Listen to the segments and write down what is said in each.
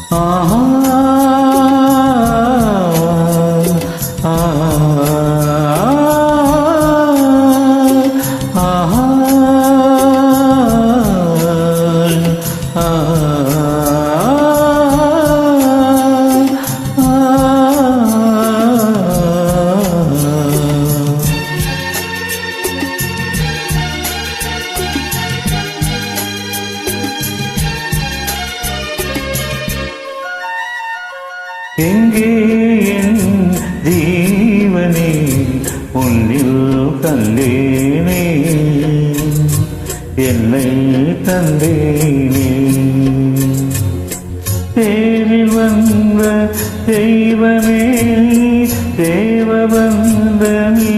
ஆஹா எங்கே என் ஜீவனே உன்னில் கண்டேனே என்னை தந்தேனே தேரில் வந்த தெய்வமே தேவபந்தமே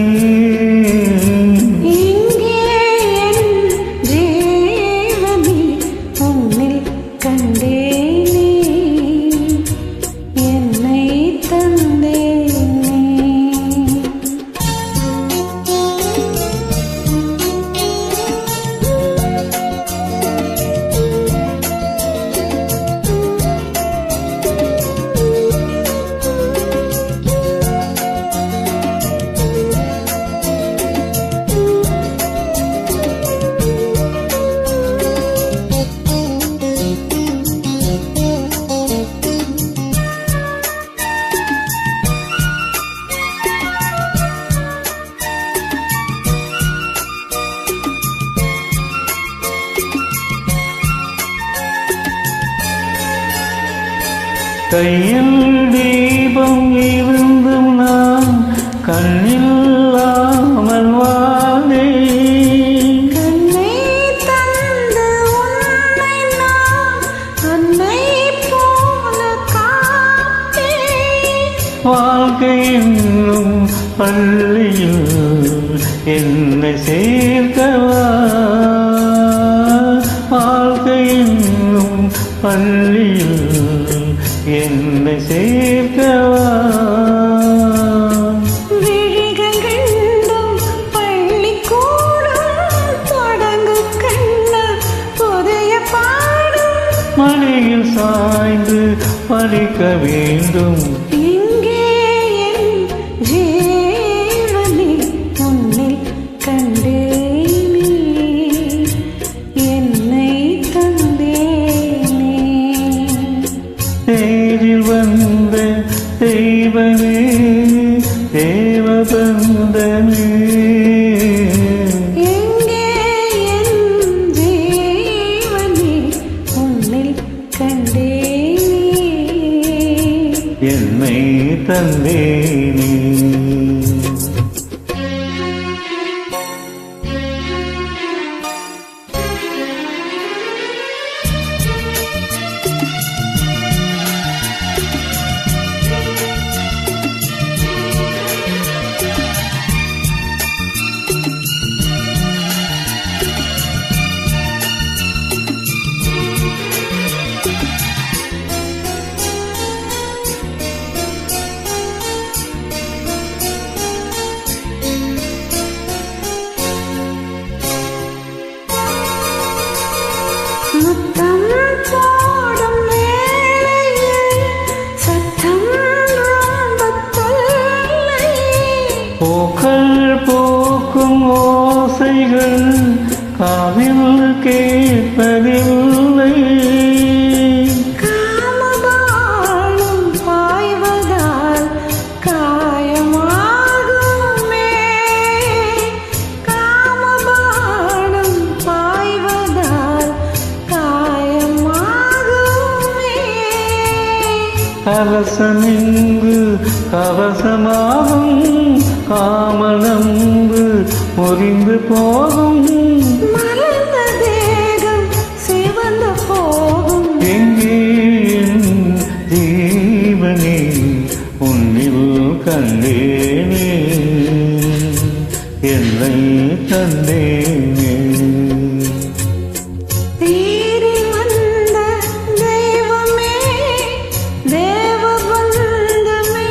கையில் தீபம் இருந்தும் நான் கண்ணில்லாமல் வாழே கண்ணை தந்து உன்னை நான் அன்னை போல காத்தே வாழ்க்கை என்னும் பள்ளியில் என்னை சேர்க்கவா வாழ்க்கை என்னும் பள்ளியில் என்னை சேர்க்கவா விழிகள் கண்டும் பள்ளிக்கூடம் தொடங்கு கண்ண புதிய பாடும் மடியில் சாய்ந்து படிக்க வேண்டும் இங்கே என் ஜீவனே உன்னில் கண்டேனே என்னை தந்தேனே தேரில் வந்த தெய்வமே தேவபந்தமே எங்கே என் ஜீவனே உன்னில் கண்டேனே என்னை தந்தேனே முத்தம் போடும் வேளையில் சத்தம் ரொம்ப தொல்லை பூக்கள் பூக்கும் ஓசைகள் காதில் கேட்பதில்லை காமபானம் பாய்வதால் காயமாகுமே காமபானம் பாய்வதால் காயமாகுமே கலசமிங்கு கவசமாகும் காமனம்பு முறிந்து போகும் மலர்ந்த தேகம் சிவந்து போகும் எங்கே என் ஜீவனே உன்னில் கண்டேனே என்னை தந்தேனே தேரில் வந்த தெய்வமே தேவபந்தமே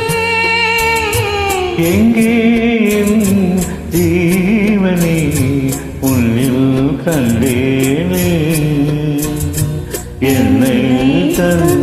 எங்கே என் ஜீவனே உன்னில் கண்டேனே என்னை தந்தேனே